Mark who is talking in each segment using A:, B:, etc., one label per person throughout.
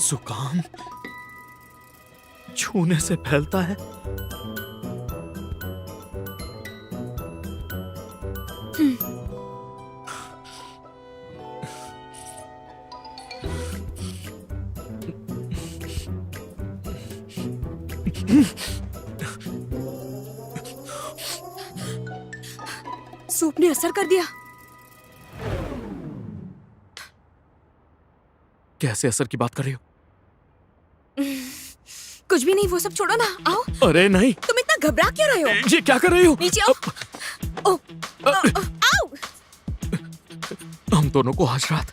A: जुकाम छूने से फैलता है।
B: सूप ने असर कर दिया।
A: कैसे असर की बात कर रही हो?
B: कुछ भी नहीं, वो सब छोड़ो ना, आओ।
A: अरे नहीं,
B: तुम इतना घबरा क्यों रहे हो?
A: ये क्या कर रही हो?
B: नीचे आओ। आओ।
A: हम दोनों को आज रात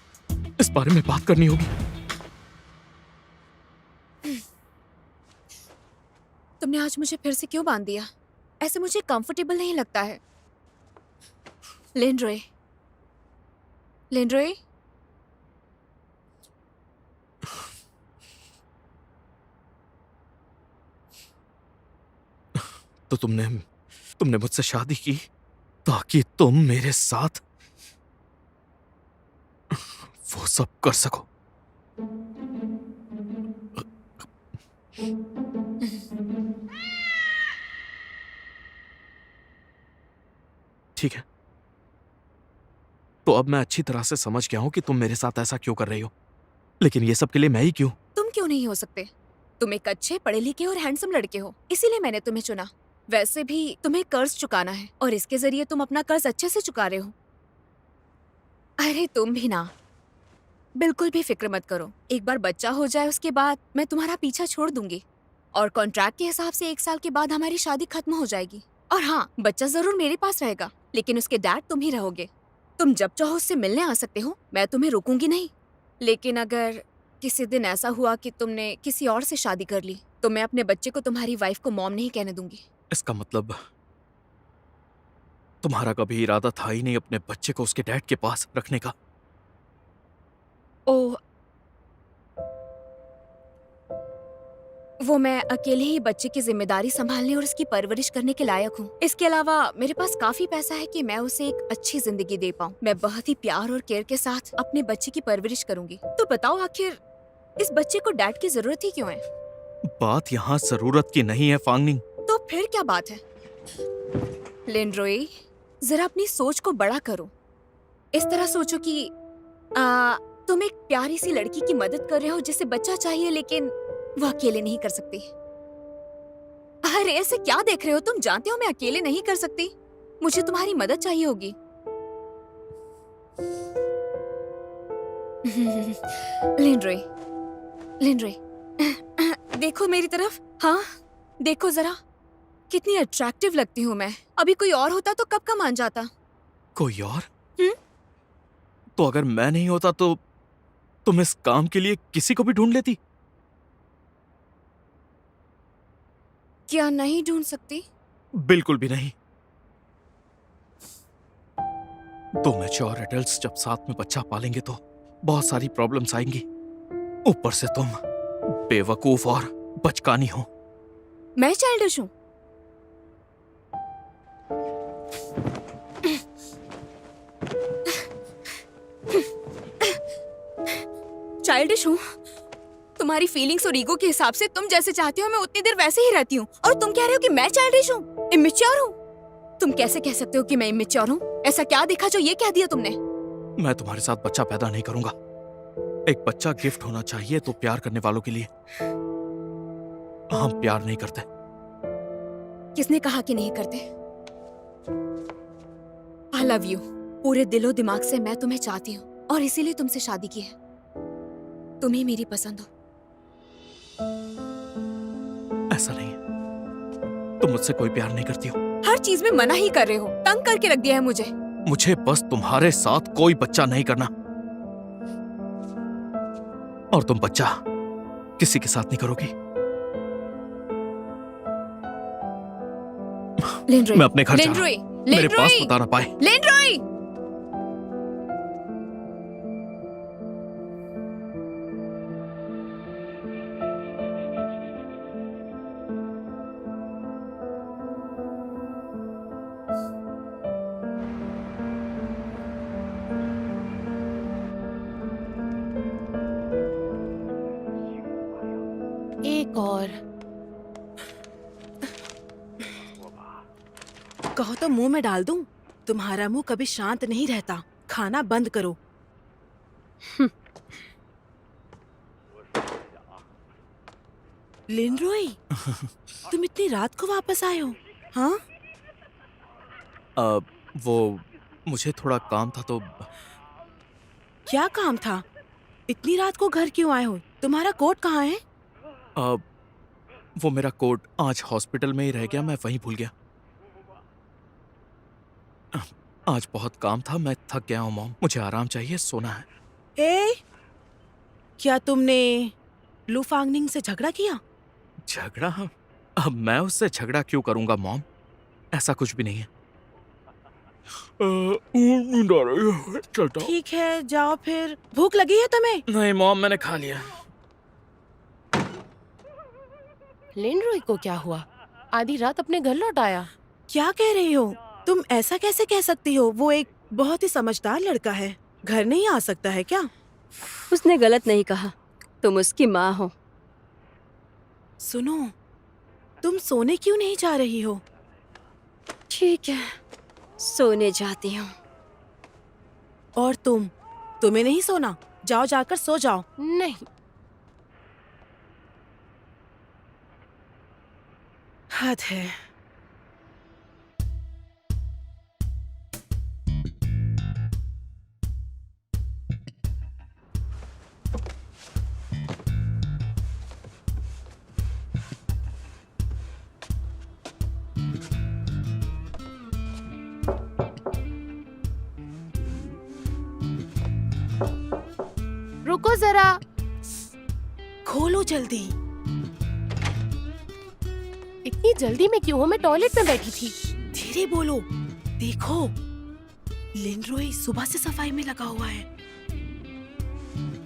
A: इस बारे में बात करनी होगी।
B: तुमने आज मुझे फिर से क्यों बांध दिया? ऐसे मुझे कंफर्टेबल नहीं लगता है। लेंड्रॉय, लेंड्रॉय,
A: तो तुमने मुझसे शादी की ताकि तुम मेरे साथ वो सब कर सको। ठीक है, तो अब मैं अच्छी तरह से समझ गया हूं कि तुम मेरे साथ ऐसा क्यों कर रही हो, लेकिन ये सब के लिए मैं ही क्यों?
B: तुम क्यों नहीं हो सकते? तुम एक अच्छे पढ़े लिखे और हैंडसम लड़के हो, इसीलिए मैंने तुम्हें चुना। वैसे भी तुम्हें कर्ज चुकाना है और इसके जरिए तुम अपना कर्ज अच्छे से चुका रहे हो। अरे तुम भी ना, बिल्कुल भी फिक्र मत करो। एक बार बच्चा हो जाए उसके बाद मैं तुम्हारा पीछा छोड़ दूंगी और कॉन्ट्रैक्ट के हिसाब से 1 साल के बाद हमारी शादी खत्म हो जाएगी। और हाँ, बच्चा जरूर मेरे पास रहेगा, लेकिन उसके डैड तुम ही रहोगे। तुम जब चाहो उससे मिलने आ सकते हो, मैं तुम्हें रोकूंगी नहीं। लेकिन अगर किसी दिन ऐसा हुआ कि तुमने किसी और से शादी कर ली, तो मैं अपने बच्चे को तुम्हारी वाइफ को मॉम नहीं कहने दूंगी।
A: इसका मतलब तुम्हारा कभी इरादा था ही नहीं अपने बच्चे को उसके डैड के पास रखने का?
B: ओह, वो मैं अकेले ही बच्चे की जिम्मेदारी संभालने और उसकी परवरिश करने के लायक हूँ। इसके अलावा मेरे पास काफी पैसा है कि मैं उसे एक अच्छी जिंदगी दे पाऊँ। मैं बहुत ही प्यार और केयर के साथ अपने बच्चे की परवरिश करूंगी। तो बताओ, आखिर इस बच्चे को डैड की जरूरत ही क्यों है?
A: बात यहाँ जरूरत की नहीं है फांगनिंग।
B: तो फिर क्या बात है? लिंड्रोई, जरा अपनी सोच को बड़ा करो। इस तरह सोचो कि तुम एक प्यारी सी लड़की की मदद कर रहे हो जिसे बच्चा चाहिए, लेकिन वो अकेले नहीं कर सकती। अरे ऐसे क्या देख रहे हो? तुम जानते हो मैं अकेले नहीं कर सकती। मुझे तुम्हारी मदद चाहिए होगी। लिंड्रोई, लिंड्रोई, देखो मेरी तरफ। हाँ, देखो जरा, कितनी अट्रैक्टिव लगती हूँ मैं। अभी कोई और होता तो कब का मान जाता।
A: कोई और? तो अगर मैं नहीं होता तो तुम इस काम के लिए किसी को भी ढूंढ लेती?
B: क्या नहीं ढूंढ सकती?
A: बिल्कुल भी नहीं। 2 मैच्योर एडल्ट्स जब साथ में बच्चा पालेंगे तो बहुत सारी प्रॉब्लम्स आएंगी। ऊपर से तुम बेवकूफ और बचकानी हो।
B: मैं चाइल्डिश हूँ? चाइल्डिश हूँ? तुम्हारी फीलिंग्स और ईगो के हिसाब से तुम जैसे चाहती हो मैं उतनी देर वैसे ही रहती हूँ, और तुम कह रहे हो कि मैं चाइल्डिश हूँ, इमेच्योर हूँ। तुम कैसे कह सकते हो कि मैं इमेच्योर हूँ? ऐसा क्या देखा जो ये कह दिया तुमने?
A: मैं तुम्हारे साथ बच्चा पैदा नहीं करूंगा। एक बच्चा गिफ्ट होना चाहिए तो प्यार करने वालों के लिए। हम प्यार नहीं करते।
B: किसने कहा कि नहीं करते? I love you. पूरे दिलो दिमाग से मैं तुम्हें चाहती हूँ और इसीलिए तुमसे शादी की है। तुम ही मेरी पसंद हो।
A: ऐसा नहीं है, तुम मुझसे कोई प्यार नहीं करती हो।
B: हर चीज में मना ही कर रहे हो, तंग करके रख दिया है मुझे।
A: मुझे बस तुम्हारे साथ कोई बच्चा नहीं करना, और तुम बच्चा किसी के साथ नहीं करोगी। मैं अपने घर जा रहा हूं। मेरे पास बता ना पाए।
B: लिंड्रोई!
C: और
D: कहो तो मुंह में डाल दूं? तुम्हारा मुंह कभी शांत नहीं रहता। खाना बंद करो। लिनरोई, तुम इतनी रात को वापस आए हो? हाँ?
A: वो मुझे थोड़ा काम था तो
D: क्या काम था? इतनी रात को घर क्यों आए हो? तुम्हारा कोट कहाँ है?
A: अ, वो मेरा कोट आज हॉस्पिटल में ही रह गया, मैं वहीं भूल गया। आज बहुत काम था, मैं थक गया हूँ मॉम, मुझे आराम चाहिए, सोना है।
D: क्या तुमने लू फांगनिंग से झगड़ा किया?
A: झगड़ा? अब मैं उससे झगड़ा क्यों करूंगा मॉम? ऐसा कुछ भी नहीं है। नींद आ रही है, चलता हूँ।
D: ठीक है, जाओ फिर। भूख लगी है तुम्हें?
A: नहीं मॉम, मैंने खा लिया।
C: लिनरोई को क्या हुआ? आधी रात अपने घर लौट आया।
D: क्या कह रही हो? तुम ऐसा कैसे कह सकती हो? वो एक बहुत ही समझदार लड़का है। घर नहीं आ सकता है क्या?
E: उसने गलत नहीं कहा, तुम उसकी माँ हो।
D: सुनो, तुम सोने क्यों नहीं जा रही हो?
E: ठीक है, सोने जाती हूँ।
D: और तुम्हें नहीं सोना? जाओ, जाकर सो जाओ।
C: नहीं,
D: हद है।
C: रुको जरा।
D: खोलो जल्दी।
C: इतनी जल्दी में क्यों हो? मैं टॉयलेट में बैठी थी।
D: धीरे बोलो। देखो, लिनरोई सुबह से सफाई में लगा हुआ है।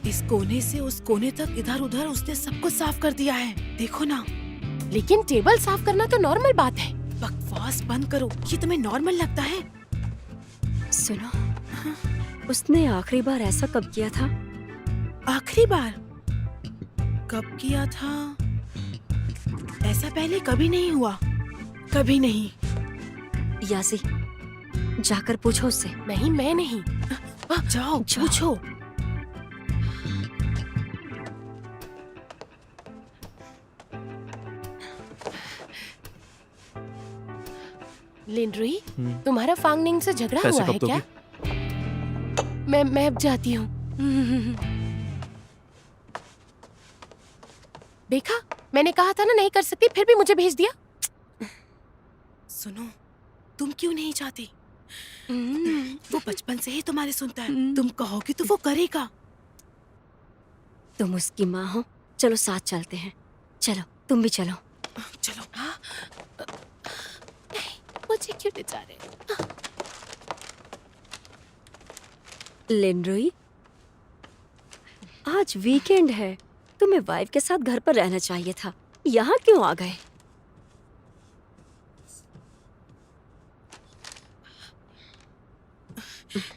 D: इस कोने से उस कोने तक, इधर उधर उसने सब कुछ साफ कर दिया है। देखो ना।
C: लेकिन टेबल साफ करना तो नॉर्मल बात है।
D: बकवास बंद करो। ये तुम्हें नॉर्मल लगता है?
E: सुनो, उसने आखिरी बार ऐसा कब किया था?
D: आखिरी बार कब किया था? ऐसा पहले कभी नहीं हुआ, कभी नहीं।
E: यासी, जाकर पूछो उससे।
C: नहीं, मैं नहीं।
D: जाओ, पूछो।
C: लिनरोई, तुम्हारा फांगनिंग से झगड़ा हुआ है क्या? मैं अब जाती हूँ। देखा, मैंने कहा था ना नहीं कर सकती, फिर भी मुझे भेज दिया।
D: सुनो, तुम क्यों नहीं चाहती? वो बचपन से ही तुम्हारी सुनता है। तुम कहोगी तो वो करेगा।
E: तुम उसकी माँ हो, चलो साथ चलते हैं। चलो, तुम भी चलो।
D: चलो।
C: मुझे क्यों ले जा रहे?
E: लिनरोई, आज वीकेंड है, तुम्हें वाइफ के साथ घर पर रहना चाहिए था। यहाँ क्यों आ गए?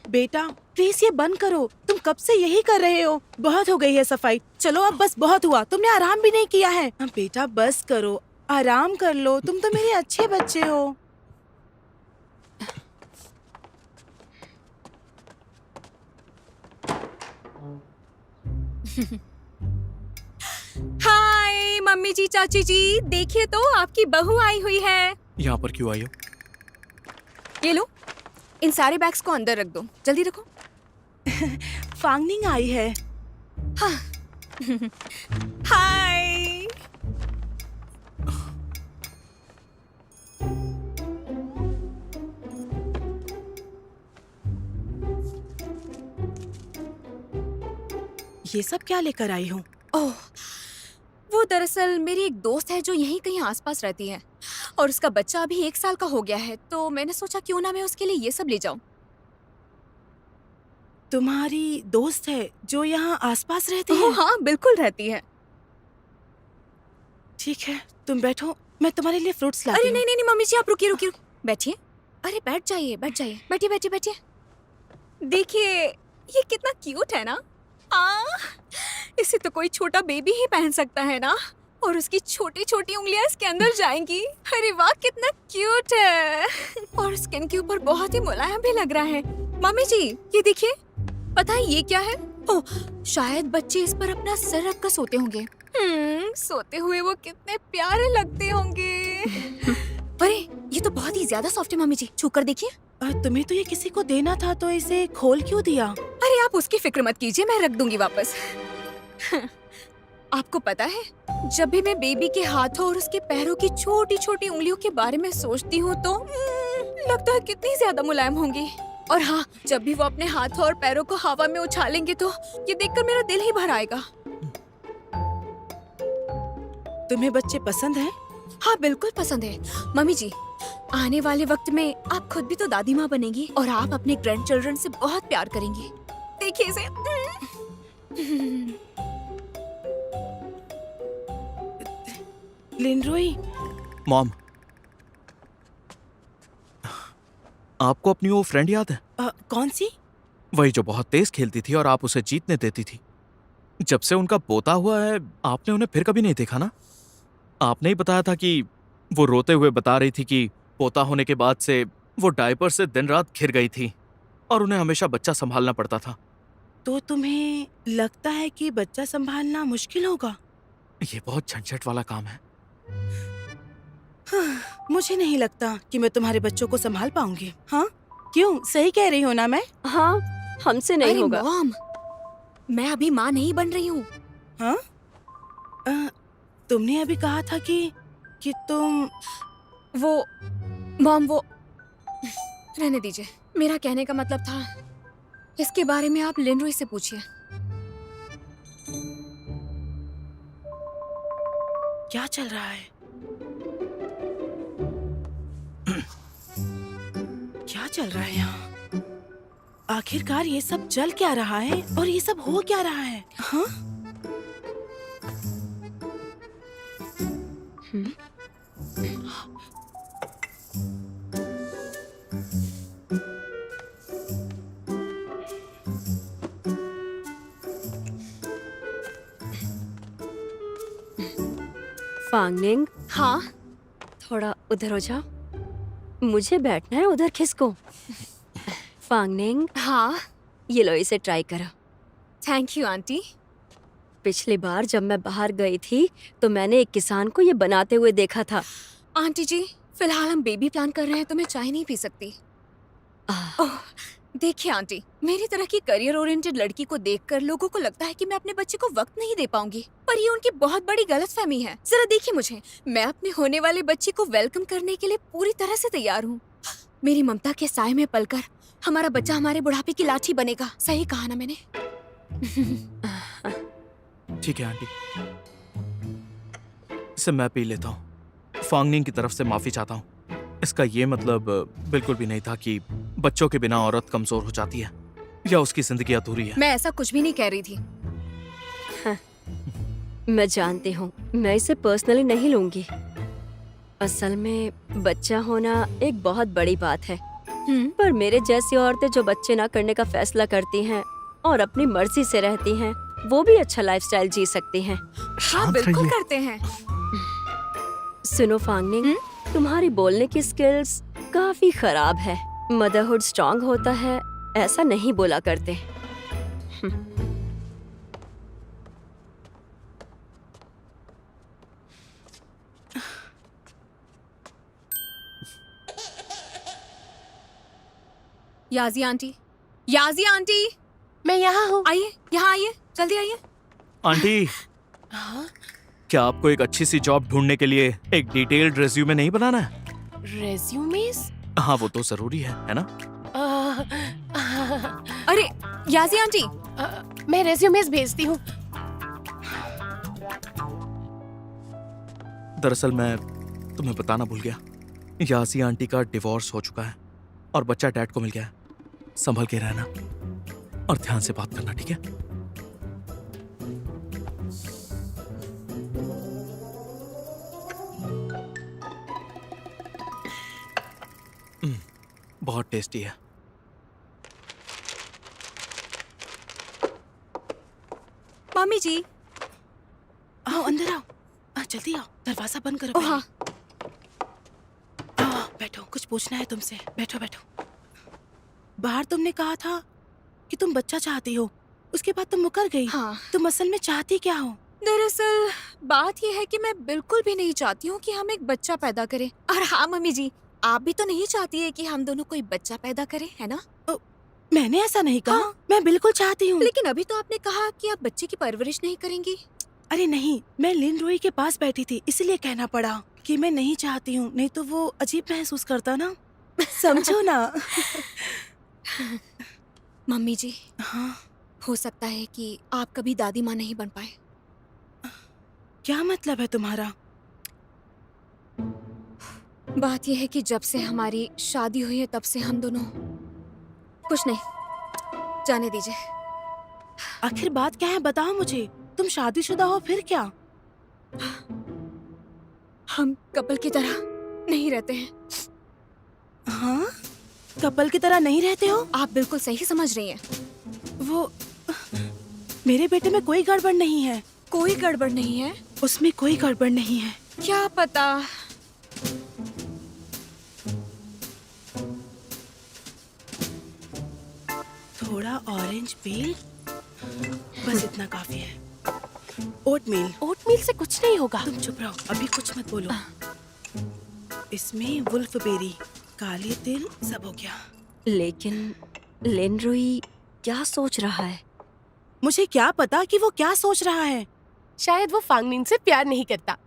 D: बेटा, प्लीज ये बंद करो। तुम कब से यही कर रहे हो? बहुत हो गई है सफाई। चलो अब, बस बहुत हुआ। तुमने आराम भी नहीं किया है। बेटा बस करो, आराम कर लो। तुम तो मेरे अच्छे बच्चे हो।
B: हाय मम्मी जी, चाची जी, देखिए तो आपकी बहू आई हुई है।
A: यहाँ पर क्यों आई हो?
B: ये लो, इन सारे बैग्स को अंदर रख दो, जल्दी रखो।
D: फांगनिंग आई है।
B: हाय।
D: ये सब क्या लेकर आई हो?
B: ओह, वो दरअसल मेरी एक दोस्त है जो यहीं कहीं आसपास रहती है और उसका बच्चा अभी 1 साल का हो गया है, तो मैंने सोचा क्यों ना मैं उसके लिए ये सब ले जाऊं।
D: तुम्हारी दोस्त है जो यहाँ आसपास रहती है?
B: हाँ, बिल्कुल रहती है।
D: ठीक है, तुम बैठो, मैं तुम्हारे लिए फ्रूट्स लाती
B: अरे
D: हूँ।
B: नहीं नहीं नहीं मम्मी जी, आप रुकिए रुकिए, बैठिए। अरे बैठ जाइए, बैठ जाइए, बैठिए बैठिए बैठिए। देखिए, ये कितना क्यूट है ना। इसे तो कोई छोटा बेबी ही पहन सकता है ना। और उसकी छोटी छोटी उंगलियां इसके अंदर जाएंगी। अरे वाह, कितना क्यूट है और स्किन के ऊपर बहुत ही मुलायम भी लग रहा है। मम्मी जी, ये देखिए, पता है ये क्या है? ओह, शायद बच्चे इस पर अपना सिर रख कर सोते होंगे। सोते हुए वो कितने प्यारे लगते होंगे। अरे ये तो बहुत ही ज्यादा सॉफ्ट है मम्मी जी, छू कर देखिए।
D: तुम्हें तो ये किसी को देना था, तो इसे खोल क्यों दिया?
B: अरे आप उसकी फिक्र मत कीजिए, मैं रख दूंगी वापस। आपको पता है, जब भी मैं बेबी के हाथों और उसके पैरों की छोटी छोटी उंगलियों के बारे में सोचती हूँ तो लगता है कितनी ज्यादा मुलायम होंगी। और हाँ, जब भी वो अपने हाथों और पैरों को हवा में उछालेंगे तो ये देखकर मेरा दिल ही भर आएगा।
D: तुम्हें बच्चे पसंद हैं?
B: हाँ बिल्कुल पसंद है मम्मी जी। आने वाले वक्त में आप खुद भी तो दादी माँ बनेंगी और आप अपने ग्रैंड चिल्ड्रन से बहुत प्यार करेंगी। देखिए इसे।
D: लिनरोई,
A: मॉम, आपको अपनी वो फ्रेंड याद है?
D: कौन सी?
A: वही जो बहुत तेज खेलती थी और आप उसे जीतने देती थी। जब से उनका पोता हुआ है, आपने उन्हें फिर कभी नहीं देखा ना? आपने ही बताया था कि वो रोते हुए बता रही थी कि पोता होने के बाद से वो डायपर से दिन रात घिर गई थी और उन्हें हमेशा बच्चा संभालना पड़ता था।
D: तो तुम्हें लगता है कि बच्चा संभालना मुश्किल होगा?
A: ये बहुत झंझट वाला काम है।
D: मुझे नहीं लगता कि मैं तुम्हारे बच्चों को संभाल पाऊंगी। हाँ, क्यों? सही कह रही हूँ ना मैं?
E: हाँ, हमसे नहीं
B: अरे
E: होगा।
B: मॉम, मैं अभी माँ नहीं बन रही हूँ।
D: हाँ? तुमने अभी कहा था कि तुम
B: वो मॉम, वो रहने दीजिए। मेरा कहने का मतलब था, इसके बारे में आप लिनरोई से पूछिए।
D: क्या चल रहा है? क्या चल रहा है यहाँ? आखिरकार ये सब चल क्या रहा है और ये सब हो क्या रहा है? हाँ?
E: फांगनिंग,
B: हाँ
E: थोड़ा उधर हो जाओ। मुझे बैठना है, उधर खिसको। फांगनिंग,
B: हाँ,
E: ये लो, इसे ट्राई करो।
B: Thank you aunty.
E: पिछली बार जब मैं बाहर गई थी तो मैंने एक किसान को ये बनाते हुए देखा था।
B: आंटी जी, फिलहाल हम बेबी प्लान कर रहे हैं तो मैं चाय नहीं पी सकती।
E: आह,
B: ओह, देखिए आंटी, मेरी तरह की करियर ओरिएंटेड लड़की को देखकर लोगों को लगता है कि मैं अपने बच्चे को वक्त नहीं दे पाऊंगी, पर ये उनकी बहुत बड़ी गलतफहमी है। जरा देखिए मुझे, मैं अपने होने वाले बच्चे को वेलकम करने के लिए पूरी तरह से तैयार हूँ। मेरी ममता के साए में पलकर हमारा बच्चा हमारे बुढ़ापे की लाठी बनेगा। सही कहा ना मैंने?
A: ठीक है आंटी, इसे मैं पी लेता हूँ। फांगनिंग की तरफ से माफी चाहता हूँ। इसका ये मतलब बिल्कुल भी नहीं था कि बच्चों के बिना औरत कमजोर हो जाती है या उसकी जिंदगी अधूरी है।
B: मैं ऐसा कुछ भी नहीं कह रही थी।
E: मैं जानती हूँ, मैं इसे पर्सनली नहीं लूंगी। असल में बच्चा होना एक बहुत बड़ी बात है, पर मेरे जैसी औरतें जो बच्चे ना करने का फैसला करती हैं और अपनी मर्जी से रहती हैं, वो भी अच्छा लाइफस्टाइल जी सकती हैं।
B: हाँ
A: शांत
B: बिल्कुल
A: रहिए।
B: करते हैं।
E: सुनो फांगनिंग, तुम्हारी बोलने की स्किल्स काफी खराब है। मदरहुड स्ट्रांग होता है, ऐसा नहीं बोला करते।
B: याजी आंटी, याजी आंटी,
C: मैं यहाँ हूँ।
B: आइए, यहाँ आइए, जल्दी आइए।
A: आंटी,
D: हाँ?
A: क्या आपको एक अच्छी सी जॉब ढूंढने के लिए एक डिटेल्ड रेज्यूमे नहीं बनाना है?
C: रेज्यूमेस?
A: हाँ, वो तो जरूरी है ना?
B: अरे याजी आंटी,
C: मैं रेज्यूमेस भेजती हूँ।
A: दरअसल मैं तुम्हें बताना भूल गया, यासी आंटी का डिवोर्स हो चुका है और बच्चा डैड को मिल गया है। संभल के रहना और ध्यान से बात करना, ठीक है? बहुत टेस्टी है।
B: मम्मी जी,
D: आओ अंदर आओ। जल्दी आओ, दरवाजा बंद करो।
B: ओ हाँ,
D: आओ, बैठो, कुछ पूछना है तुमसे। बैठो बैठो। बाहर तुमने कहा था कि तुम बच्चा चाहती हो, उसके बाद तुम मुकर गई।
B: हाँ।
D: तुम असल में चाहती क्या हो?
B: दरअसल बात यह है कि मैं बिल्कुल भी नहीं चाहती हूँ कि हम एक बच्चा पैदा करें। और हाँ मम्मी जी, आप भी तो नहीं चाहती है कि हम दोनों कोई बच्चा पैदा करें, है ना?
D: मैंने ऐसा नहीं कहा।
B: हाँ।
D: मैं बिल्कुल चाहती हूँ।
B: लेकिन अभी तो आपने कहा कि आप बच्चे की परवरिश नहीं करेंगी।
D: अरे नहीं, मैं लिन रोई के पास बैठी थी, इसलिए कहना पड़ा कि मैं नहीं चाहती हूँ, नहीं तो वो अजीब महसूस करता ना। समझो ना।
B: मम्मी जी,
D: हाँ,
B: हो सकता है कि आप कभी दादी माँ नहीं बन पाए।
D: क्या मतलब है तुम्हारा?
B: बात यह है कि जब से हमारी शादी हुई है तब से हम दोनों कुछ नहीं, जाने दीजिए।
D: आखिर बात क्या है, बताओ मुझे। तुम शादीशुदा हो फिर क्या?
B: हम कपल की तरह नहीं रहते हैं।
D: हाँ, कपल की तरह नहीं रहते हो?
B: आप बिल्कुल सही समझ रही हैं।
D: वो मेरे बेटे में कोई गड़बड़ नहीं है।
B: कोई गड़बड़ नहीं है?
D: उसमें कोई गड़बड़ नहीं है।
B: क्या पता।
D: थोड़ा ऑरेंज पील, बस इतना काफी है। ओटमील।
C: ओटमील से कुछ नहीं होगा।
D: तुम चुप रहो, अभी कुछ मत बोलो। इसमें वुल्फ बेरी, काली तिल, सब हो गया।
E: लेकिन लेनरोई क्या सोच रहा है?
D: मुझे क्या पता कि वो क्या सोच रहा है।
C: शायद वो फांगनिंग से प्यार नहीं करता।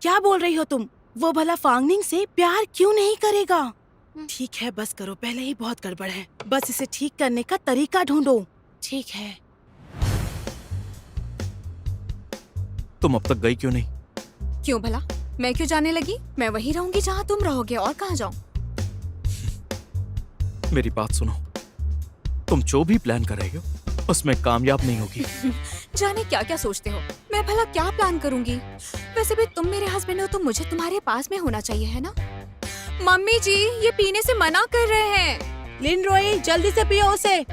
D: क्या बोल रही हो तुम? वो भला फांगनिंग से प्यार क्यों नहीं करेगा? ठीक है, बस करो, पहले ही बहुत गड़बड़ है। बस इसे ठीक करने का तरीका ढूंढो। ठीक है।
A: तुम अब तक गई क्यों नहीं?
B: क्यों भला? मैं क्यों जाने लगी? मैं वहीं रहूंगी जहाँ तुम रहोगे, और कहाँ जाऊँ?
A: मेरी बात सुनो, तुम जो भी प्लान कर रही हो उसमें कामयाब नहीं होगी।
B: जाने क्या क्या सोचते हो। मैं भला क्या प्लान करूंगी? वैसे भी तुम मेरे हस्बैंड हो तो मुझे तुम्हारे पास में होना चाहिए, है ना? मम्मी जी, ये पीने से मना कर रहे हैं।
D: लिन रोई, जल्दी से पियो उसे।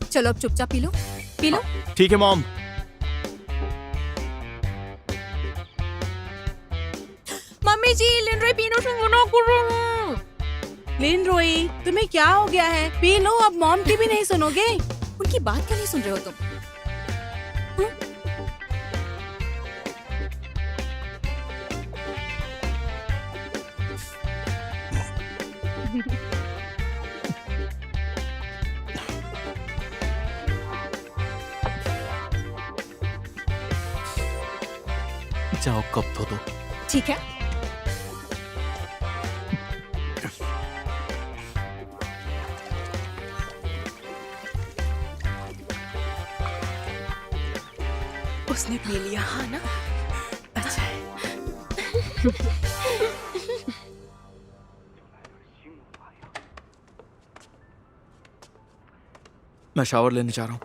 B: चलो अब चुपचाप पी लो, पी लो।
A: ठीक है मॉम।
B: मम्मी जी, लिनरोई पीने से मना कर रहे हैं।
D: लिन रोई, तुम्हें क्या हो गया है? पी लो, अब मॉम की भी नहीं सुनोगे?
B: उनकी बात क्यों नहीं सुन रहे हो तुम?
A: जाओ, कप धो दो।
B: ठीक है।
D: उसने पी लिया, हाँ ना? अच्छा है।
A: मैं शावर लेने जा रहा हूँ।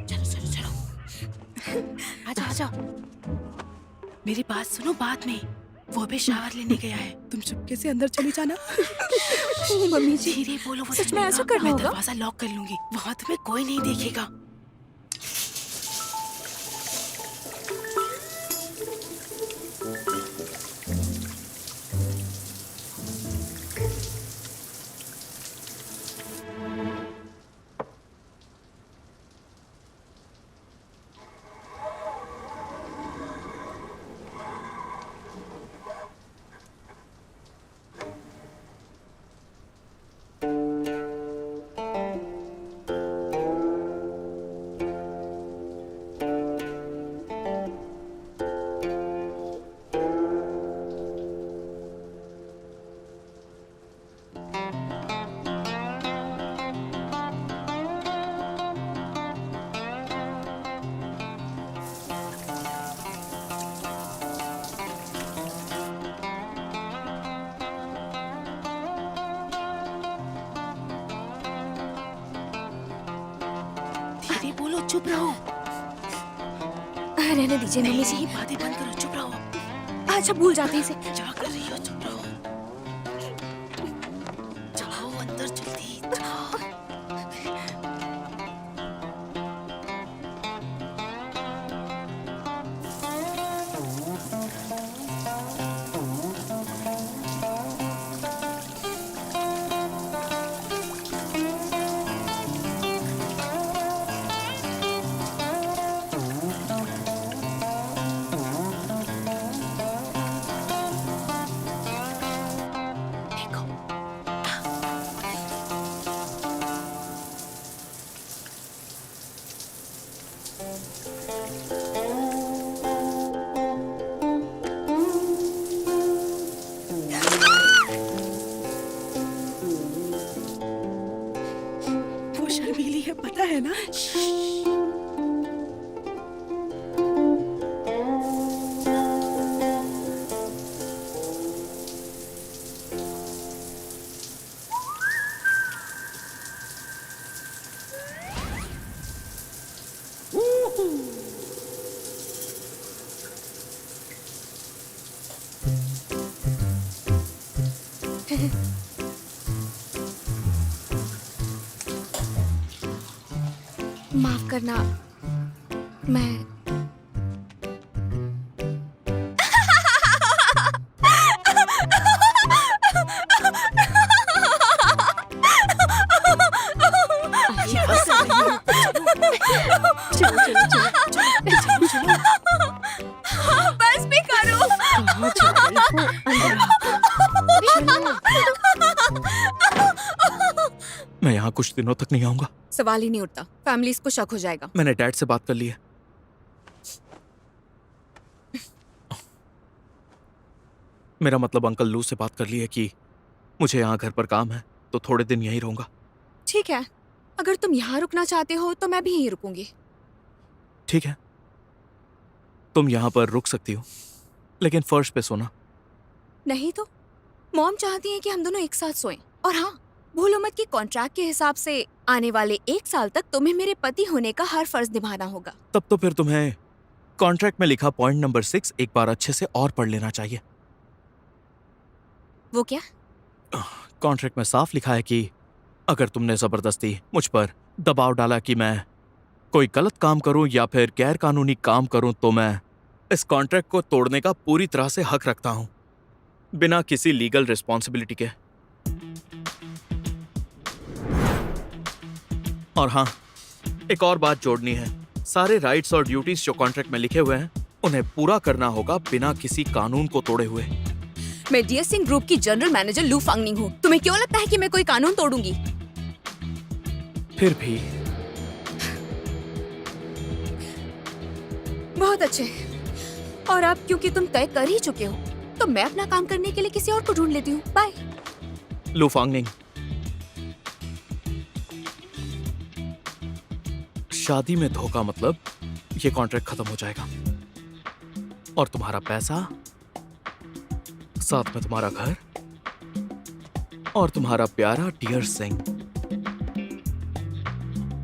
D: चलो चलो चलो, आजा आजा। मेरी बात सुनो, बाद में। वो भी शावर लेने गया है, तुम चुपके से अंदर चली जाना।
B: मम्मी जी,
D: धीरे बोलो, वो
B: सच में ऐसा
D: सुनेगा।
B: करना
D: मैं
B: होगा?
D: दरवाजा लॉक कर लूंगी, वहाँ तुम्हें कोई नहीं देखेगा। चुप रहो।
B: रहने दीजिए मम्मी
D: नहीं,
B: जी।
D: बातें बंद करो, चुप रहो।
B: अच्छा भूल जाते हैं इसे।
D: क्या कर रही हो? चुप रहो। जाओ अंदर जल्दी, जाओ। देखो, वो शर्मीली है, पता है ना?
B: माफ करना, मैं
E: ये बस कर रही हो। चलो चलो चलो।
B: बस भी करो।
E: कहाँ जा रही हो? अंदर आओ। चलो।
A: मैं यहाँ कुछ दिनों तक नहीं आऊंगा।
B: सवाल ही नहीं उठता, फैमिलीज को शक हो जाएगा।
A: मैंने डैड से बात कर ली है। मेरा मतलब अंकल लू से बात कर ली है कि मुझे यहाँ घर पर काम है तो थोड़े दिन यहीं रहूंगा।
B: ठीक है, अगर तुम यहाँ रुकना चाहते हो तो मैं भी यहीं रुकूंगी।
A: ठीक है, तुम यहाँ पर रुक सकती हो, लेकिन फर्श पे सोना।
B: नहीं तो मॉम चाहती है कि हम दोनों एक साथ सोएं। और हाँ, भूलो मत कि कॉन्ट्रैक्ट के हिसाब से आने वाले 1 साल तक तुम्हें मेरे पति होने का हर फर्ज निभाना होगा।
A: तब तो फिर तुम्हें कॉन्ट्रैक्ट में लिखा पॉइंट नंबर 6 एक बार अच्छे से और पढ़ लेना चाहिए।
B: वो क्या?
A: कॉन्ट्रैक्ट में साफ लिखा है कि अगर तुमने जबरदस्ती मुझ पर दबाव डाला कि मैं कोई गलत काम करूं या फिर गैर कानूनी काम करूं तो मैं इस कॉन्ट्रैक्ट को तोड़ने का पूरी तरह से हक रखता हूं, बिना किसी लीगल रिस्पॉन्सिबिलिटी के। और हाँ, एक और बात जोड़नी है। सारे राइट्स और ड्यूटीज जो कॉन्ट्रैक्ट में लिखे हुए हैं उन्हें पूरा करना होगा बिना किसी कानून को तोड़े हुए।
B: मैं डीएस सिंह ग्रुप की जनरल मैनेजर लू फांगनिंग हूँ। तुम्हें क्यों लगता है कि मैं कोई कानून तोड़ूंगी?
A: फिर भी
B: बहुत अच्छे। और अब क्योंकि तुम तय कर ही चुके हो तो मैं अपना काम करने के लिए किसी और को ढूंढ लेती हूँ। बाय।
A: लू फांगनिंग, शादी में धोखा मतलब ये कॉन्ट्रैक्ट खत्म हो जाएगा और तुम्हारा पैसा, साथ में तुम्हारा घर और तुम्हारा प्यारा डियर सिंह,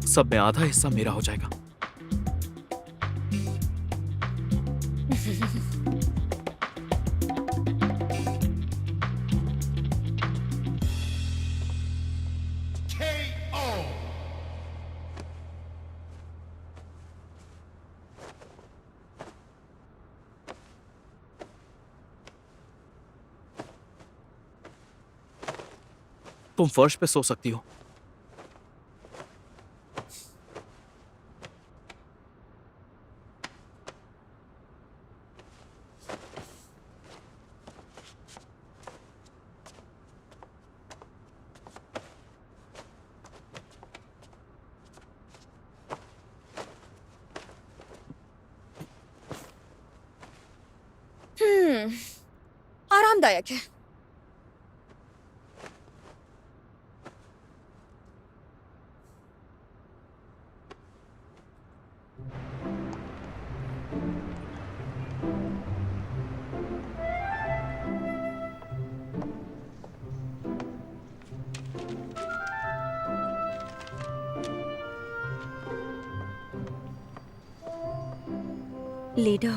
A: सब में आधा हिस्सा मेरा हो जाएगा। तुम फर्श पे सो सकती हो।
B: आरामदायक है।
E: लीडर,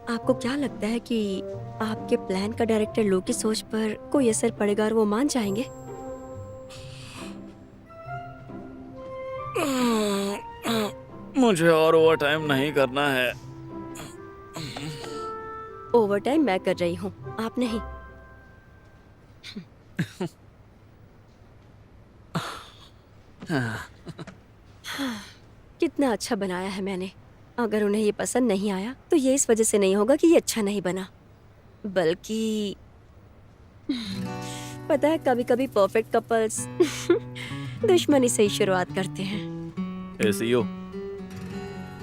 E: आपको क्या लगता है कि आपके प्लान का डायरेक्टर लो की सोच पर कोई असर पड़ेगा और वो मान जाएंगे?
A: मुझे और ओवर टाइम नहीं करना है।
E: ओवर टाइम मैं कर रही हूँ, आप नहीं। कितना अच्छा बनाया है मैंने। अगर उन्हें ये पसंद नहीं आया तो ये इस वजह से नहीं होगा कि ये अच्छा नहीं बना, बल्कि पता है कभी कभी परफेक्ट कपल्स दुश्मनी से ही शुरुआत करते हैं।
A: सीईओ,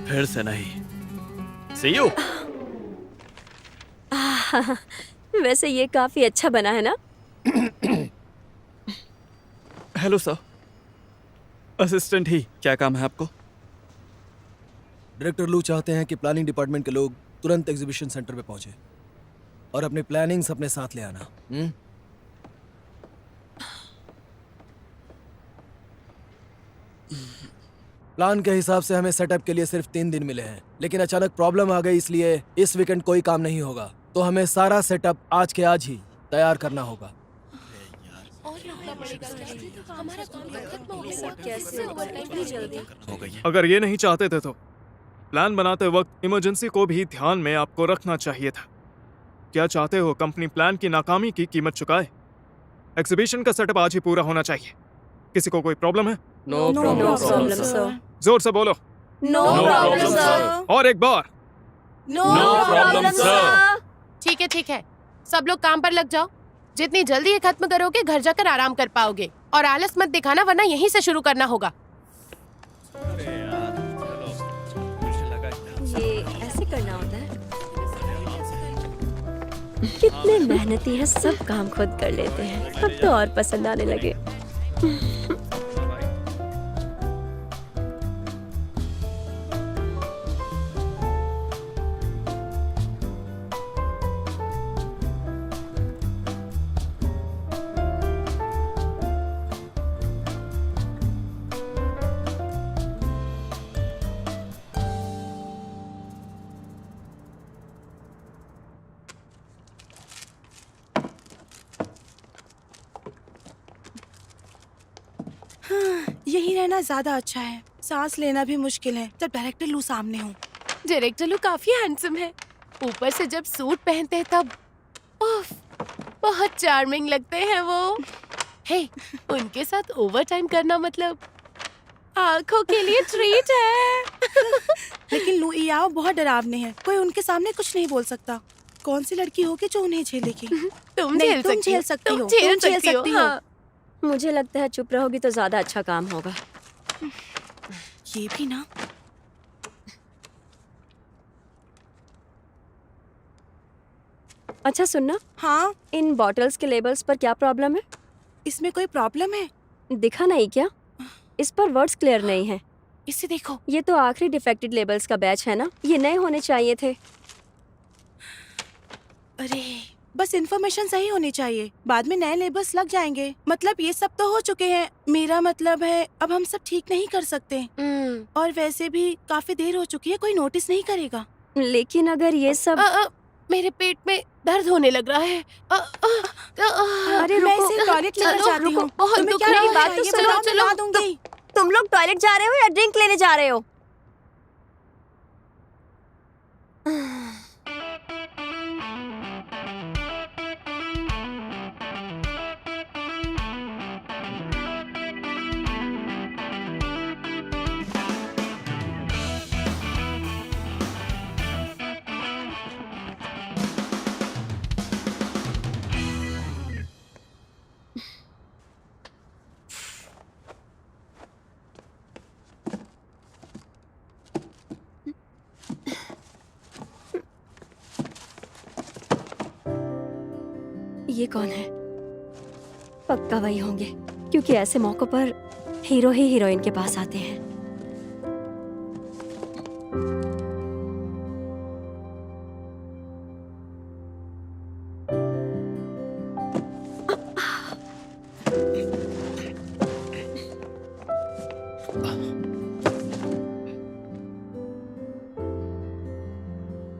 A: फिर से नहीं। सीईओ,
E: वैसे ये काफी अच्छा बना है ना?
A: Hello sir. असिस्टेंट ही, क्या काम है आपको?
F: डायरेक्टर लू चाहते हैं कि प्लानिंग डिपार्टमेंट के लोग तुरंत एग्जीबिशन सेंटर पे पहुंचे और अपने प्लानिंग्स अपने साथ ले आना। प्लान के हिसाब से हमें सेटअप के लिए सिर्फ 3 दिन मिले हैं, लेकिन अचानक प्रॉब्लम आ गई, इसलिए इस वीकेंड कोई काम नहीं होगा। तो हमें सारा सेटअप आज के आज ही तैयार करना होगा।
A: अगर ये नहीं चाहते थे तो प्लान बनाते वक्त इमरजेंसी को भी ध्यान में आपको रखना चाहिए था। क्या चाहते हो कंपनी प्लान की नाकामी की कीमत चुकाए? एग्जीबिशन का सेटअप आज ही पूरा होना चाहिए। किसी को कोई प्रॉब्लम है?
F: No
E: no problem sir.
A: जोर से बोलो।
E: No problem sir.
A: और एक बार।
D: No
E: problem sir.
C: ठीक है, सब लोग काम पर लग जाओ। जितनी जल्दी ये खत्म करोगे घर जाकर आराम कर पाओगे। और आलस मत दिखाना, वरना यहीं से शुरू करना होगा।
E: ये ऐसे करना होता है? कितने मेहनती हैं, सब काम खुद कर लेते हैं। अब तो और पसंद आने लगे।
D: यही रहना ज्यादा अच्छा है। सांस लेना भी मुश्किल है जब डायरेक्टर लू सामने हो।
C: डायरेक्टर लोग काफी हैंडसम है। ऊपर से जब सूट पहनते हैं तब उफ, बहुत चार्मिंग लगते हैं वो। हे, उनके साथ ओवर टाइम करना मतलब आंखों के लिए ट्रीट है।
D: लेकिन लू याओ बहुत डरावने हैं, कोई उनके सामने कुछ नहीं बोल सकता। कौन सी लड़की होगी जो उन्हें झेलेगी?
C: तुम
D: नहीं, तुम
C: झेल सकती हो।
D: तुम झेल सकती हो।
C: हाँ।
E: मुझे लगता है चुप रहोगी तो ज्यादा अच्छा काम होगा।
D: ये भी ना।
E: अच्छा सुनना,
D: हाँ,
E: इन बॉटल्स के लेबल्स पर क्या प्रॉब्लम है?
D: इसमें कोई प्रॉब्लम है?
E: दिखा नहीं क्या? इस पर वर्ड्स क्लियर नहीं है।
D: इसे देखो।
E: ये तो आखिरी डिफेक्टेड लेबल्स का बैच है ना, ये नए होने चाहिए थे।
D: अरे बस इन्फॉर्मेशन सही होनी चाहिए, बाद में नए लेबल्स लग जाएंगे। मतलब ये सब तो हो चुके हैं। मेरा मतलब है अब हम सब ठीक नहीं कर सकते। और वैसे भी काफी देर हो चुकी है, कोई नोटिस नहीं करेगा।
E: लेकिन अगर ये सब
C: मेरे पेट में दर्द होने लग रहा है।
E: अरे
D: मैं
E: रुको,
D: इसे टॉयलेट लेकर
C: चलो,
D: जाती हूँ।
C: बहुत
D: तुम्हें
C: दुख
D: क्या
C: रही
D: लग
C: बात
D: रहा है?
C: तो
D: ये
C: सुनो,
D: बताओ,
C: चलो।
D: मैं ला दूंगी।
E: तुम लोग टॉयलेट जा रहे हो या ड्रिंक लेने जा रहे हो? ये कौन है? पक्का वही होंगे, क्योंकि ऐसे मौकों पर हीरो ही हीरोइन के पास आते हैं।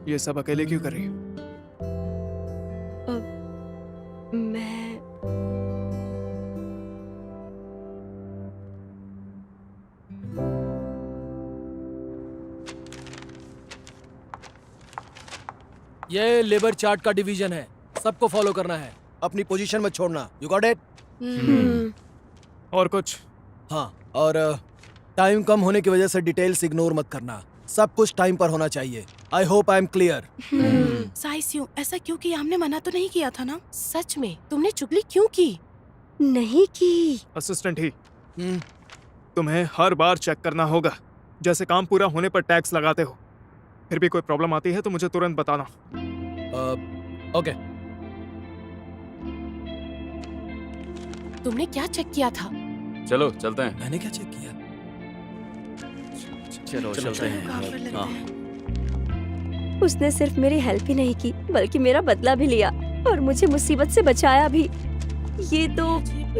A: ये सब अकेले क्यों कर रही हो?
E: मैं
F: ये लेबर चार्ट का डिवीजन है, सबको फॉलो करना है, अपनी पोजीशन में छोड़ना। You got it?
A: और कुछ?
F: हाँ, और टाइम कम होने की वजह से डिटेल्स इग्नोर मत करना, सब कुछ टाइम पर होना चाहिए। I hope I am clear.
D: साइसियो, ऐसा क्यों किया? हमने मना तो नहीं किया था ना?
C: सच में तुमने चुगली क्यों की?
E: नहीं की।
A: असिस्टेंट ही, तुम्हें हर बार चेक करना होगा, जैसे काम पूरा होने पर टैक्स लगाते हो। फिर भी कोई प्रॉब्लम आती है तो मुझे तुरंत बताना।
F: ओके।
C: तुमने क्या चेक किया था?
G: चलो चलते हैं।
F: मैंने क्या चेक किया?
G: चलो चलते हैं।
D: काम कर लेते
G: हाँ।
D: हैं।
E: उसने सिर्फ मेरी हेल्प ही नहीं की बल्कि मेरा बदला भी लिया और मुझे मुसीबत से बचाया भी। ये तो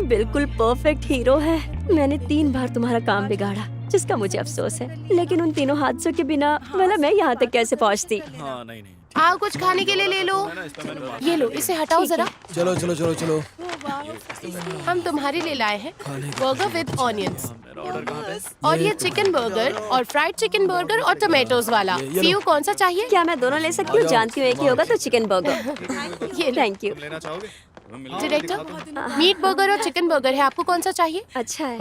E: बिल्कुल परफेक्ट हीरो है। मैंने 3 बार तुम्हारा काम बिगाड़ा, जिसका मुझे अफसोस है, लेकिन उन तीनों हादसों के बिना भला मैं यहाँ तक कैसे पहुँचती।
G: हाँ नहीं नहीं।
C: आओ कुछ खाने के लिए ले लो। ये लो, इसे हटाओ जरा।
F: चलो चलो चलो चलो।
C: हम तुम्हारे लिए लाए हैं
F: खाने का
C: बर्गर विद ऑनियंस
A: ऑर्डर कहाँ पे?
C: और ये चिकन बर्गर और फ्राइड चिकन बर्गर और टमेटोज वाला।
F: ये लो।
C: सीयू कौन सा चाहिए?
E: क्या मैं दोनों ले सकती हूँ? जानती हूँ एक ही होगा तो चिकन बर्गर।
C: ये लो।
E: Thank you.
A: लेना चाहोगे?
C: डायरेक्टर, मीट बर्गर और चिकन बर्गर है, आपको कौन सा चाहिए?
E: अच्छा है।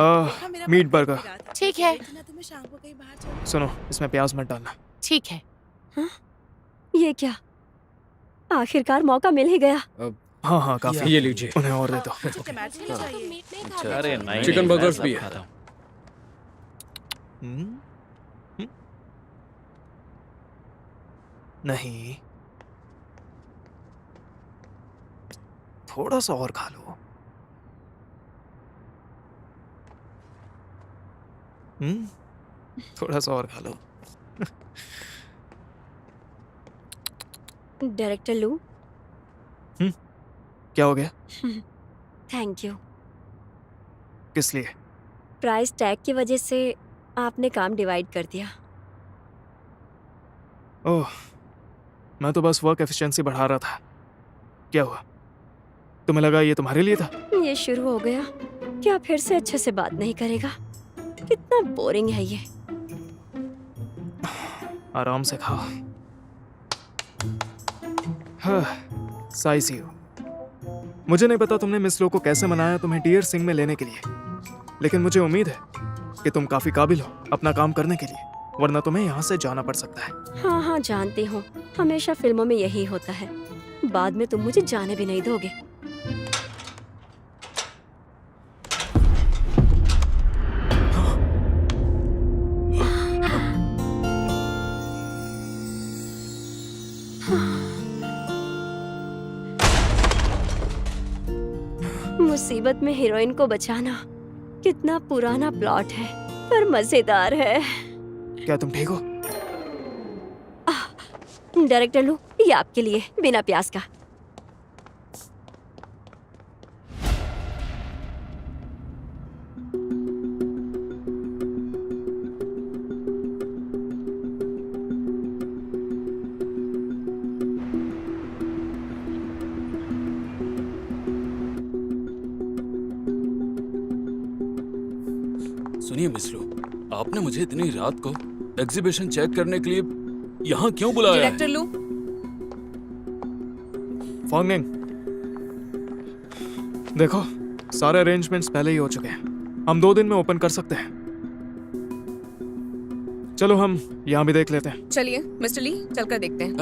A: Meat burger.
C: ठीक है।
D: तुम्हें शाम को कहीं बाहर जाना
A: सुनो, इसमें प्याज मत डालना।
C: ठीक है।
E: ये क्या, आखिरकार मौका मिल ही गया।
A: हाँ हाँ काफी।
G: ये लीजिए।
A: उन्हें और दे दो।
D: मुझे टमाटर नहीं चाहिए।
G: अरे नहीं।
H: चिकन
G: नहीं,
H: बर्गर्स
G: मैं
H: भी
G: सब
H: है।
G: खाता हूँ।
A: नहीं, थोड़ा सा और खा लो। थोड़ा सा और खा लो।
E: डायरेक्टर लू,
A: क्या हो गया?
E: Thank you.
A: किस लिए?
E: प्राइस टैग की वजह से आपने काम डिवाइड कर दिया।
A: ओह, मैं तो बस वर्क एफिशिएंसी बढ़ा रहा था। क्या हुआ? तुम्हें लगा ये तुम्हारे लिए था?
E: ये शुरू हो गया। क्या फिर से अच्छे से बात नहीं करेगा? कितना बोरिंग है ये।
A: आराम से खाओ। हाँ, साइसियो, मुझे नहीं पता तुमने मिस लो को कैसे मनाया तुम्हें डियर सिंह में लेने के लिए, लेकिन मुझे उम्मीद है कि तुम काफी काबिल हो अपना काम करने के लिए, वरना तुम्हें यहाँ से जाना पड़ सकता है।
E: हाँ हाँ जानती हूँ, हमेशा फिल्मों में यही होता है। बाद में तुम मुझे जाने भी नहीं दोगे। मुसीबत में हीरोइन को बचाना कितना पुराना प्लॉट है, पर मजेदार है।
A: क्या तुम ठीक हो?
E: डायरेक्टर लू, ये आपके लिए बिना प्याज का।
H: सुनिए मिस लो, आपने मुझे इतनी रात को एग्जीबिशन चेक करने के लिए यहाँ क्यों बुलाया है?
B: डायरेक्टर लू,
A: फॉन्गिंग, देखो सारे अरेंजमेंट्स पहले ही हो चुके हैं। हम 2 दिन में ओपन कर सकते हैं। चलो हम यहाँ भी देख लेते हैं।
B: चलिए मिस्टर ली, चलकर देखते हैं।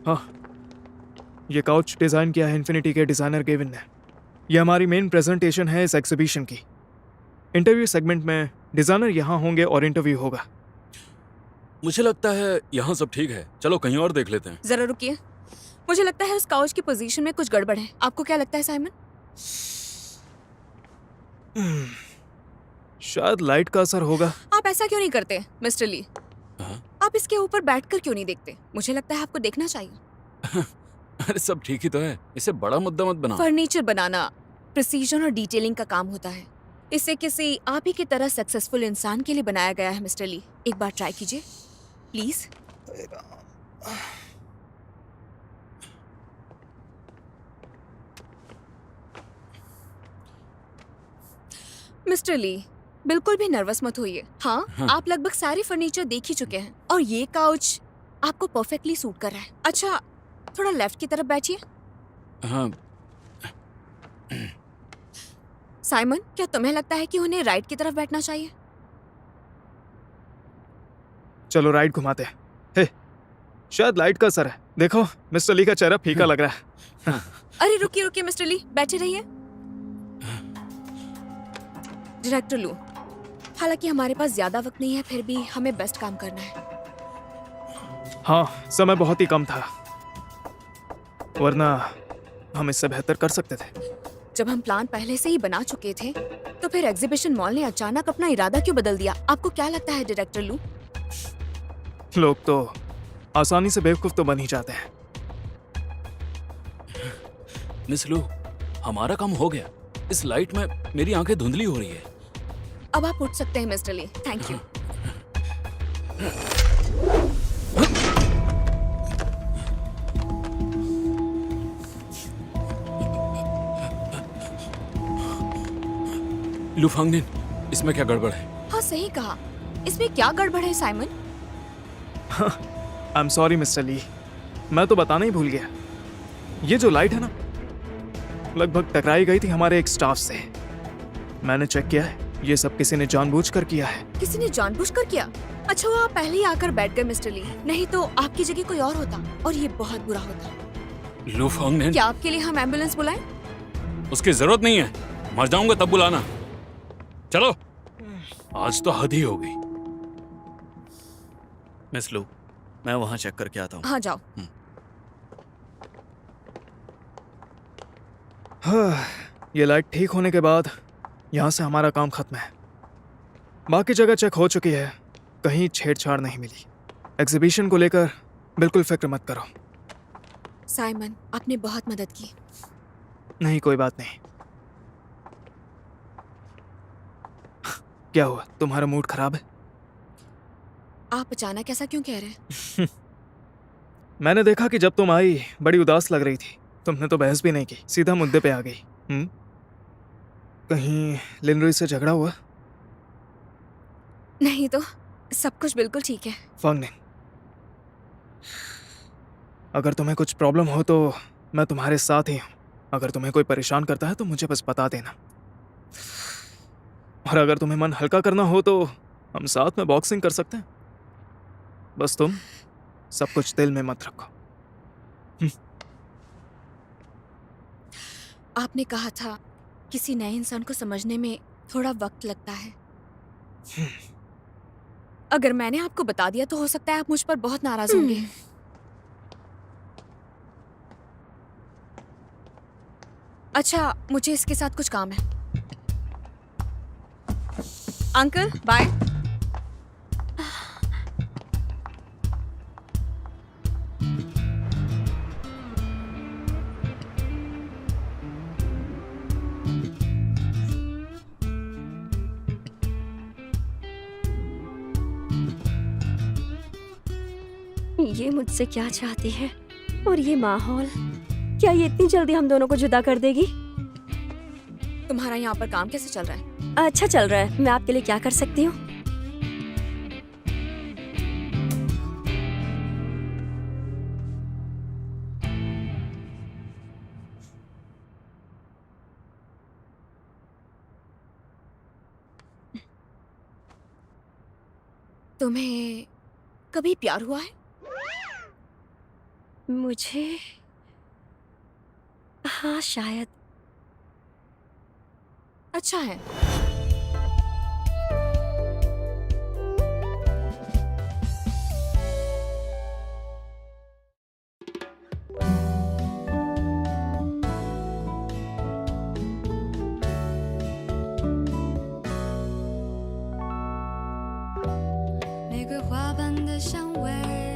A: हाँ, ये काउच डिजाइन किया है इन्फिनिटी के डिजाइनर केविन ने। ये हमारी मेन प्रेजेंटेशन है इस एग्जीबिशन की। इंटरव्यू सेगमेंट में डिजाइनर यहाँ होंगे और इंटरव्यू होगा।
H: मुझे लगता है यहाँ सब ठीक है, चलो कहीं और देख लेते हैं।
B: जरा रुकिए, मुझे लगता है उस काउच की पोजीशन में कुछ गड़बड़ है। आपको क्या लगता है साइमन?
A: शायद लाइट का असर होगा।
B: आप ऐसा क्यों नहीं करते मिस्टर ली?
H: हाँ?
B: आप इसके ऊपर बैठकर क्यों नहीं देखते? मुझे लगता है आपको देखना चाहिए।
H: अरे सब ठीक ही तो है, इसे बड़ा मुद्दा मत बनाओ।
B: फर्नीचर बनाना प्रिसीजन और डिटेलिंग का काम होता है। इसे किसी आप ही की तरह सक्सेसफुल इंसान के लिए बनाया गया है मिस्टर ली। एक बार ट्राई कीजिए प्लीज। मिस्टर ली, बिल्कुल भी नर्वस मत होइए। हाँ, आप लगभग सारे फर्नीचर देख ही चुके हैं और ये काउच आपको परफेक्टली सूट कर रहा है। अच्छा, थोड़ा लेफ्ट की तरफ बैठिए।
H: हाँ,
B: साइमन, क्या तुम्हें लगता है कि उन्हें राइट की तरफ बैठना चाहिए?
A: चलो राइट घुमाते हैं। हे, शायद लाइट का असर है। देखो मिस्टर ली का चेहरा फीका लग रहा है।
B: अरे रुकिए रुकिए मिस्टर ली, बैठे रहिए। डायरेक्टर लू, हालांकि हमारे पास ज्यादा वक्त नहीं है, फिर भी हमें बेस्ट काम करना है।
A: हाँ, समय बहुत ही कम था, वरना हम इससे बेहतर कर सकते थे।
B: जब हम प्लान पहले से ही बना चुके थे, तो फिर एग्जीबिशन मॉल ने अचानक अपना इरादा क्यों बदल दिया? आपको क्या लगता है डायरेक्टर लू?
A: लोग तो आसानी से बेवकूफ तो बन ही जाते हैं।
H: मिस लू, हमारा काम हो गया। इस लाइट में मेरी आंखें धुंधली हो रही है।
B: अब आप उठ सकते हैं मिस्टर ली। Thank you.
H: लू फांगनिन, इसमें क्या गड़बड़ है?
B: हाँ सही कहा, इसमें क्या गड़बड़ है Simon?
A: I am sorry mister Lee, मैं तो बताना ही भूल गया। ये जो लाइट है ना, लगभग टकराई गई थी हमारे एक स्टाफ से। मैंने चेक किया है, ये सब किसी ने जानबूझकर किया है।
B: किसी ने जानबूझकर किया? अच्छा, वो आप पहले ही आकर बैठ गए मिस्टर ली, नहीं तो आपकी जगह कोई और होता और ये बहुत बुरा होता।
H: लू फांगनिन,
B: क्या आपके लिए हम एम्बुलेंस बुलाएं?
H: उसकी जरूरत नहीं है। मर जाऊंगा तब बुलाना। चलो, आज तो हद ही हो गई।
G: मिस लू, मैं वहाँ चेक करके आता हूँ।
B: हाँ जाओ।
A: हाँ, ये लाइट ठीक होने के बाद यहाँ से हमारा काम खत्म है। बाकी जगह चेक हो चुकी है, कहीं छेड़छाड़ नहीं मिली। एग्जीबिशन को लेकर बिल्कुल फिक्र मत करो।
B: साइमन, आपने बहुत मदद की।
A: नहीं, कोई बात नहीं। क्या हुआ, तुम्हारा मूड खराब है?
B: आप अचानक ऐसा क्यों कह रहे हैं?
A: मैंने देखा कि जब तुम आई बड़ी उदास लग रही थी। तुमने तो बहस भी नहीं की, सीधा मुद्दे पे आ गई। कहीं लिनरुई से झगड़ा हुआ?
B: नहीं तो, सब कुछ बिल्कुल ठीक है।
A: फांगनिन, अगर तुम्हें कुछ प्रॉब्लम हो तो मैं तुम्हारे साथ ही हूँ। अगर तुम्हें कोई परेशान करता है तो मुझे बस बता देना। और अगर तुम्हें मन हल्का करना हो तो हम साथ में बॉक्सिंग कर सकते हैं। बस तुम सब कुछ दिल में मत रखो।
B: आपने कहा था किसी नए इंसान को समझने में थोड़ा वक्त लगता है। अगर मैंने आपको बता दिया तो हो सकता है आप मुझ पर बहुत नाराज होंगे। अच्छा, मुझे इसके साथ कुछ काम है। Uncle bye.
E: ये मुझसे क्या चाहती है? और ये माहौल, क्या ये इतनी जल्दी हम दोनों को जुदा कर देगी?
B: तुम्हारा यहाँ पर काम कैसे चल रहा है?
E: अच्छा चल रहा है। मैं आपके लिए क्या कर सकती हूँ?
B: तुम्हें कभी प्यार हुआ है?
E: मुझे, हाँ शायद।
B: अच्छा है।
I: 玫瑰花瓣的香味